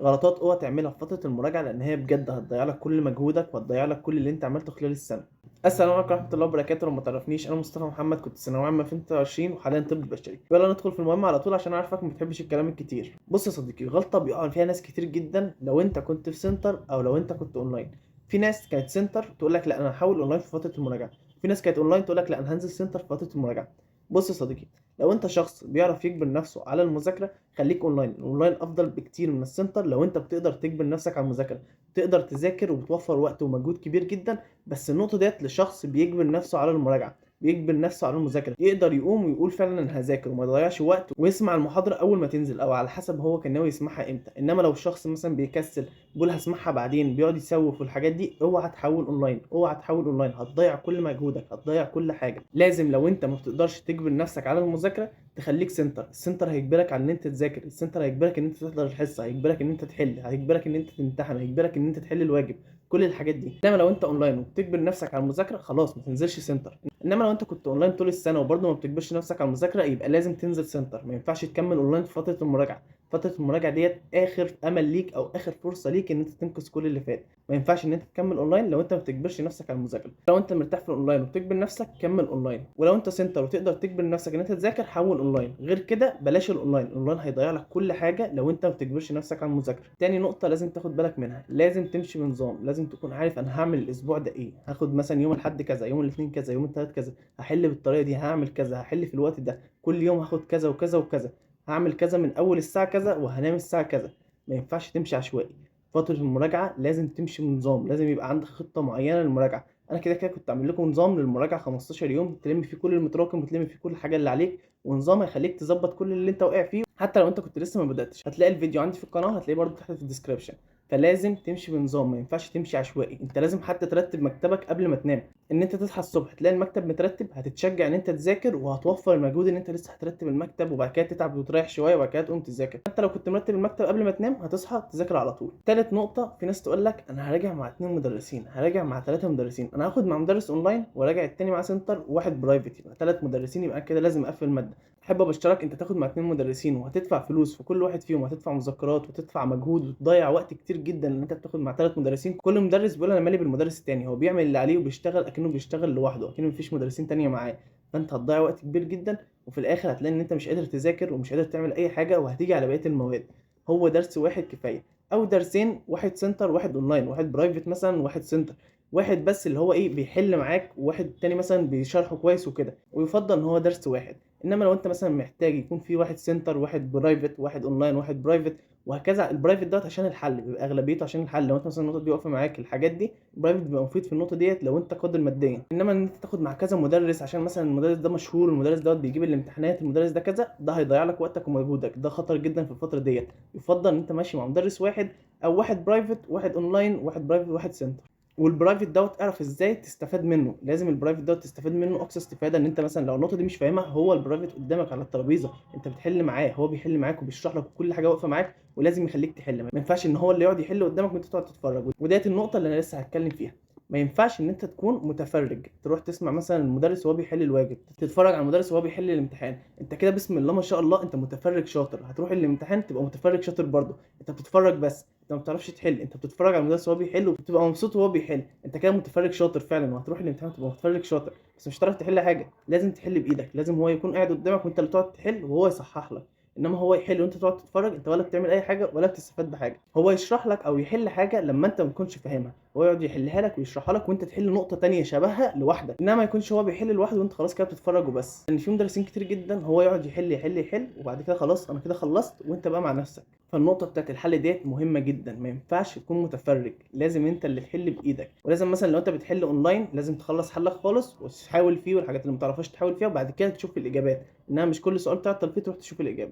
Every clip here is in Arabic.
غلطات اوعى تعملها في فتره المراجعه، لان هي بجد هتضيع لك كل مجهودك وهتضيع لك كل اللي انت عملته خلال السنه. السلام عليكم ورحمه الله وبركاته. لو ما تعرفنيش، انا مصطفى محمد، كنت ثانويه عامه 2023 وحاليا طب بشري. يلا ندخل في المهم على طول عشان اعرفك ما بتحبش الكلام الكتير. بص يا صديقي، غلطه بيقع فيها ناس كتير جدا لو انت كنت في سنتر او لو انت كنت اونلاين. في ناس كانت سنتر تقول لك لا انا هحاول اونلاين في فتره المراجعه، في ناس كانت اونلاين تقول لك لا انا هنزل سنتر في فتره المراجعه. بص يا صديقي، لو انت شخص بيعرف يجبر نفسه على المذاكره خليك اونلاين. الاونلاين افضل بكتير من السنتر لو انت بتقدر تجبر نفسك على المذاكره، تقدر تذاكر وبتوفر وقت ومجهود كبير جدا. بس النقطه ديت لشخص بيجبر نفسه على المراجعه، بيجبر نفسه على المذاكره، يقدر يقوم ويقول فعلا انا هذاكر وما يضيعش وقت ويسمع المحاضره اول ما تنزل او على حسب هو كان ناوي يسمعها امتى. انما لو الشخص مثلا بيكسل بيقول هسمعها بعدين، بيقعد يسوف والحاجات دي، اوعى تحول اونلاين، اوعى تحول اونلاين، هتضيع كل مجهودك، هتضيع كل حاجه. لازم لو انت ما بتقدرش تجبر نفسك على المذاكره تخليك سنتر. السنتر هيجبرك على ان انت تذاكر، السنتر هيجبرك ان انت تحضر الحصه، هيجبرك ان انت تحل، هيجبرك ان انت تمتحن، هيجبرك ان انت تحل الواجب، كل الحاجات دي. انما لو انت اونلاين وبتجبر نفسك على المذاكره خلاص ما تنزلش سنتر. انما لو انت كنت اونلاين طول السنه وبرضه ما بتجبرش نفسك على المذاكره يبقى لازم تنزل سنتر. ما ينفعش تكمل اونلاين في فتره المراجعه. فتره المراجعه ديت اخر امل ليك او اخر فرصه ليك ان انت تنقذ كل اللي فات. ما ينفعش ان انت تكمل اونلاين لو انت ما بتجبرش نفسك على المذاكره. لو انت مرتاح في الاونلاين وبتجبر نفسك كمل اونلاين، ولو انت سنتر وتقدر تجبر نفسك ان انت تذاكر حول اونلاين. غير كده بلاش الاونلاين، الاونلاين هيضيع لك كل حاجه لو انت ما بتجبرش نفسك على المذاكره. تاني نقطه لازم تاخد بالك منها، لازم تمشي بنظام، لازم تكون عارف انا هعمل الاسبوع ده ايه. هاخد مثلا يوم الاحد كذا، يوم الاثنين كذا، يوم الثلاث كذا، هحل بالطريقه دي، هعمل كذا، هحل في الوقت ده، كل يوم هاخد كذا وكذا وكذا، هعمل كذا من اول الساعه كذا وهنام الساعه كذا. ما ينفعش تمشي عشوائي. فتره المراجعه لازم تمشي بنظام، لازم يبقى عندك خطه معينه للمراجعه. انا كده كده كنت عامل لكم نظام للمراجعه 15 يوم تلم فيه كل المتراكم وتلم فيه كل الحاجه اللي عليك، ونظام هيخليك تظبط كل اللي انت واقع فيه. حتى لو انت كنت لسه ما بداتش هتلاقي الفيديو عندي في القناه، هتلاقيه برضه تحت في الديسكربشن. فلازم تمشي بنظام، ما ينفعش تمشي عشوائي. انت لازم حتى ترتب مكتبك قبل ما تنام، ان انت تصحى الصبح تلاقي المكتب مترتب، هتتشجع ان انت تذاكر وهتوفر المجهود ان انت لسه هترتب المكتب وبعد كده تتعب وتريح شويه وبعد كده تقوم تذاكر. حتى لو كنت مرتب المكتب قبل ما تنام هتصحى تذاكر على طول. تالت نقطه، في ناس تقول لك انا هراجع مع 2 مدرسين، هراجع مع 3 مدرسين، انا هاخد مع مدرس اونلاين وراجع التاني مع سنتر وواحد برايفت، يبقى 3 مدرسين، يبقى كده لازم اقفل ماده. احب ابشرك، انت تاخد مع 2 مدرسين وهتدفع فلوس في كل واحد فيهم، هتدفع مذكرات وتدفع مجهود وتضيع وقت كتير جدا ان انت بتاخد مع 3 مدرسين. كل مدرس بيقول انا مالي بالمدرس التاني، هو بيعمل اللي عليه وبيشتغل اكنه بيشتغل لوحده، اكنه مفيش مدرسين تانية معاه. فانت هتضيع وقت كبير جدا وفي الاخر هتلاقي ان انت مش قادر تذاكر ومش قادر تعمل اي حاجه وهتيجي على بقيه المواد. هو درس واحد كفايه، او درسين، واحد سنتر واحد اونلاين، واحد برايفت مثلا واحد سنتر، واحد بس اللي هو ايه بيحل معاك وواحد تاني مثلا بيشرحه كويس وكده، ويفضل ان هو درس واحد. انما لو انت مثلا محتاج يكون في واحد سنتر واحد برايفت واحد اونلاين واحد برايفت وهكذا، البرايفت دوت عشان الحل، بيبقى اغلبيته عشان الحل. لو انت مثلا النقطه دي واقفه معاك الحاجات دي، البرايفت بيبقى مفيد في النقطه ديت لو انت قادر ماديا. انما ان انت تاخد مع كذا مدرس عشان مثلا المدرس ده مشهور، المدرس دوت بيجيب الامتحانات، المدرس ده كذا، ده هيضيع لك وقتك ومجهودك، ده خطر جدا في الفتره ديت. يفضل ان انت ماشي مع مدرس واحد او واحد برايفت واحد اونلاين واحد برايفت واحد سنتر. والبرايفت دوت اعرف ازاي تستفاد منه، لازم البرايفت دوت تستفاد منه اقصى استفاده. ان انت مثلا لو النقطه دي مش فاهمها، هو البرايفت قدامك على الترابيزه، انت بتحل معاه، هو بيحل معاك وبيشرح لك كل حاجه واقفه معاك ولازم يخليك تحل. ما ينفعش ان هو اللي يقعد يحل قدامك وانت تقعد تتفرج. وديت النقطه اللي انا لسه هتكلم فيها. ما ينفعش ان انت تكون متفرج تروح تسمع مثلا المدرس وهو بيحل الواجب، تتفرج على المدرس وهو بيحل الامتحان. انت كده بسم الله ما شاء الله انت متفرج شاطر، هتروح الامتحان تبقى متفرج شاطر برضه. انت بتتفرج بس، انت ما بتعرفش تحل، انت بتتفرج على المدرس وهو بيحل وبتبقى مبسوط وهو بيحل. انت كده متفرج شاطر فعلا، وهتروح الامتحان تبقى متفرج شاطر بس مش هتعرف تحل حاجه. لازم تحل بايدك، لازم هو يكون قاعد قدامك وانت اللي تقعد تحل وهو يصحح لك. انما هو يحل وانت تقعد تتفرج، انت ولا بتعمل اي حاجه ولا بتستفاد بحاجه. هو يشرح لك او يحل حاجه لما انت ما تكونش فاهمها، هو يقعد يحلها لك ويشرحها لك وانت تحل نقطه تانية شبهها لوحدك. انما ما يكونش هو بيحل لوحده وانت خلاص كده بتتفرج وبس. ان في مدرسين كتير جدا هو يقعد يحل يحل يحل وبعد كده خلاص انا كده خلصت وانت بقى مع نفسك. فالنقطه بتاعت الحل ديت مهمه جدا، ما ينفعش تكون متفرج، لازم انت اللي تحل بايدك. ولازم مثلا لو انت بتحل اونلاين لازم تخلص حلك خالص وتحاول فيه، والحاجات اللي ما تعرفهاش تحاول فيها وبعد كده تشوف الاجابات، انها مش كل سؤال تعطل فيه تروح تشوف الاجابه.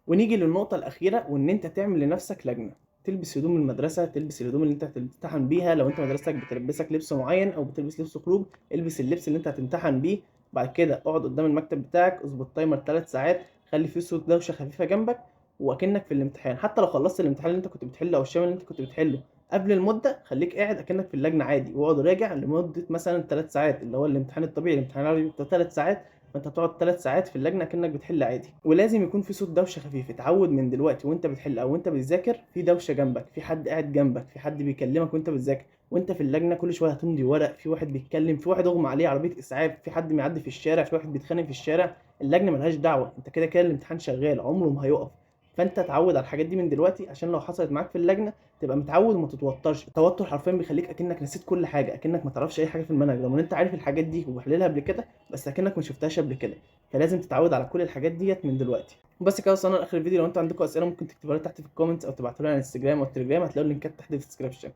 ونيجي للنقطة الأخيرة، وإن أنت تعمل لنفسك لجنة. تلبس هدوم المدرسة، تلبس الهدوم اللي أنت هتمتحن بيها. لو أنت مدرستك بتلبسك لبس معين أو بتلبس لبس خروج، البس اللبس اللي أنت هتمتحن بيه. بعد كده اقعد قدام المكتب بتاعك، اظبط تايمر 3 ساعات، خلي فيه صوت دوشة خفيفة جنبك، وأكنك في الامتحان. حتى لو خلصت الامتحان اللي أنت كنت بتحله أو الشامل اللي أنت كنت بتحله قبل المدة، خليك قاعد أكنك في اللجنة عادي، واقعد راجع لمدة مثلا 3 ساعات، اللي هو الامتحان الطبيعي، الامتحان العربي بتاع 3 ساعات. فانت هتقعد 3 ساعات في اللجنه كانك بتحل عادي. ولازم يكون في صوت دوشه خفيف، اتعود من دلوقتي وانت بتحل او وانت بتذاكر في دوشه جنبك، في حد قاعد جنبك، في حد بيكلمك وانت بتذاكر. وانت في اللجنه كل شويه هتمضي ورق، في واحد بيتكلم، في واحد اغمى عليه عربيه اسعاف، في حد معدي في الشارع، في واحد بيتخانق في الشارع. اللجنه ملهاش دعوه، انت كده كده الامتحان شغال عمره ما هيقف. فانت اتعود على الحاجات دي من دلوقتي عشان لو حصلت معاك في اللجنه تبقى متعود وما تتوترش. التوتر حرفيا بيخليك اكنك نسيت كل حاجه، اكنك ما تعرفش اي حاجه في المنهج، رغم ان انت عارف الحاجات دي وحللها قبل كده، بس اكنك ما شفتهاش قبل كده. فلازم تتعود على كل الحاجات ديت من دلوقتي. وبس كده وصلنا لاخر الفيديو. لو انتوا عندكم اسئله ممكن تكتبوها لي تحت في الكومنتس او تبعتوا لي على الانستجرام او التليجرام، هتلاقوا اللينكات تحت في الديسكربشن.